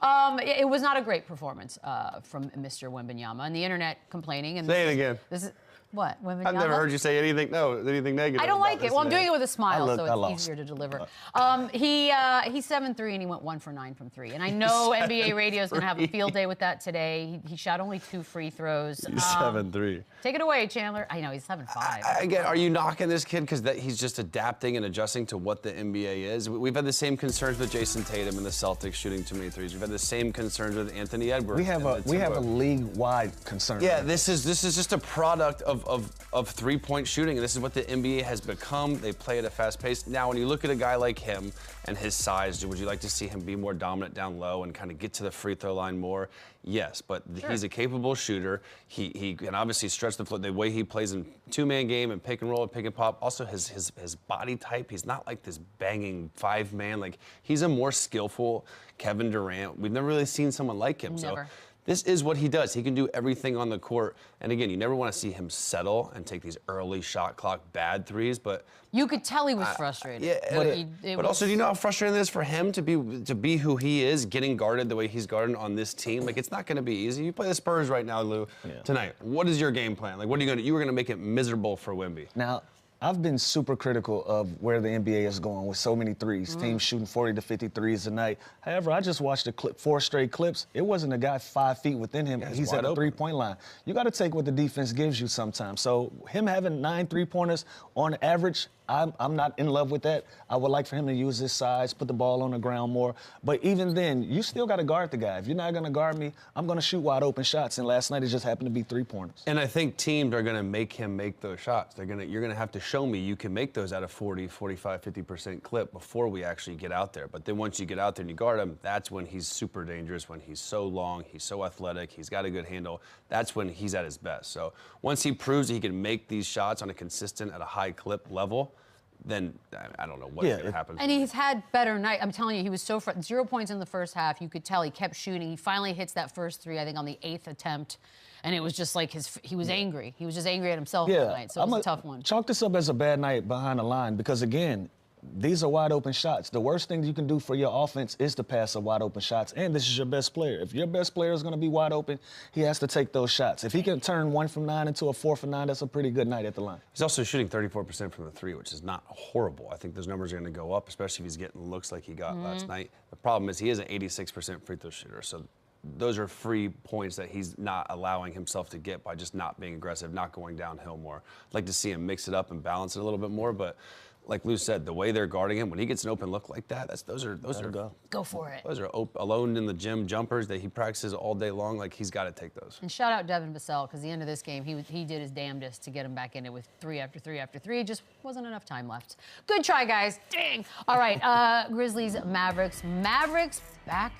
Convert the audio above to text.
It was not a great performance from Mr. Wembanyama, and the internet complaining. And say it again. This is what, Wembanyama? I've never heard you say anything negative. I don't like it. Well, I'm doing it with a smile, so it's lost. easier to deliver. He's 7-3, and he went 1 for 9 from 3. And I know NBA radio is going to have a field day with that today. He shot only 2 free throws. He's 7-3. Take it away, Chandler. I know, he's 7-5. Again, are you knocking this kid because he's just adapting and adjusting to what the NBA is? We've had the same concerns with Jason Tatum and the Celtics shooting too many threes. We've had the same concerns with Anthony Edwards. We have a league-wide concern. Yeah, this is just a product of three-point shooting, and this is what the NBA has become. They play at a fast pace. Now, when you look at a guy like him and his size, would you like to see him be more dominant down low and kind of get to the free throw line more? Yes, but he's a capable shooter. He can obviously stretch the floor. The way he plays in two-man game and pick and roll and pick and pop. Also, his body type, he's not like this banging five-man. Like, he's a more skillful Kevin Durant. We've never really seen someone like him. Never. So this is what he does. He can do everything on the court. And again, you never want to see him settle and take these early shot clock bad threes, but you could tell he was frustrated. Yeah, but also, do you know how frustrating it is for him to be who he is, getting guarded the way he's guarded on this team? Like, it's not going to be easy. You play the Spurs right now, Lou, tonight. What is your game plan? Like, what are you going to do? You were going to make it miserable for Wemby. Now, I've been super critical of where the NBA is going with so many threes. Teams shooting 40 to 50 threes a night. However, I just watched 4 straight clips. It wasn't a guy 5 feet within him. He's at the three-point line. You got to take what the defense gives you sometimes. So him having 9 3-pointers on average, I'm not in love with that. I would like for him to use his size, put the ball on the ground more. But even then, you still got to guard the guy. If you're not going to guard me, I'm going to shoot wide open shots. And last night it just happened to be 3-pointers. And I think teams are going to make him make those shots. You're going to have to show me you can make those at a 40, 45, 50% clip before we actually get out there. But then once you get out there and you guard him, that's when he's super dangerous, when he's so long, he's so athletic, he's got a good handle. That's when he's at his best. So once he proves that he can make these shots on a consistent, at a high clip level, then I don't know what's going to happen. And he's had better night. I'm telling you, he was so 0 points in the first half. You could tell he kept shooting. He finally hits that first 3, I think, on the 8th attempt. And it was just like he was angry. He was just angry at himself that night. So it was a tough one. Chalk this up as a bad night behind the line because, again, these are wide open shots. The worst thing you can do for your offense is to pass the wide open shots. And this is your best player. If your best player is going to be wide open, he has to take those shots. If he can turn 1 from 9 into a 4 for 9, that's a pretty good night at the line. He's also shooting 34% from the 3, which is not horrible. I think those numbers are going to go up, especially if he's getting looks like he got last night. The problem is he is an 86% free throw shooter. So those are free points that he's not allowing himself to get by just not being aggressive, not going downhill more. I'd like to see him mix it up and balance it a little bit more, but like Lou said, the way they're guarding him, when he gets an open look like that, those are go for it. Those are alone in the gym jumpers that he practices all day long. Like, he's got to take those. And shout out Devin Vassell, because the end of this game, he did his damnedest to get him back in it with 3 after 3 after 3. Just wasn't enough time left. Good try, guys. Dang. All right, Grizzlies, Mavericks. Mavericks back